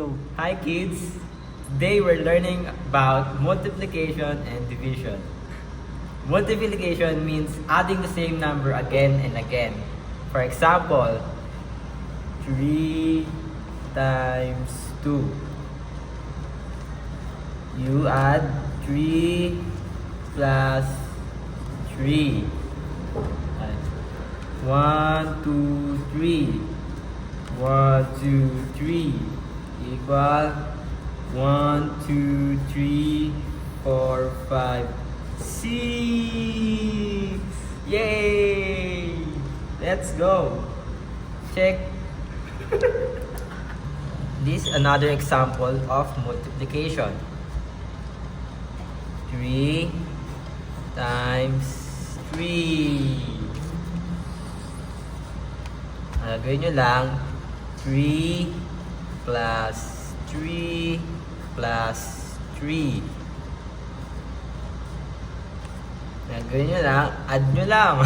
Hi kids! Today we're learning about multiplication and division. Multiplication means adding the same number again and again. For example, 3 times 2. You add 3 plus 3. 1, 2, 3. 1, 2, 3 equal 1, 2, 3, 4, 5, 6. Yay! Let's go. Check. This is another example of multiplication. 3 times 3. Gawin nyo lang 3 plus 3 plus 3. Gawin nyo lang, add nyo lang.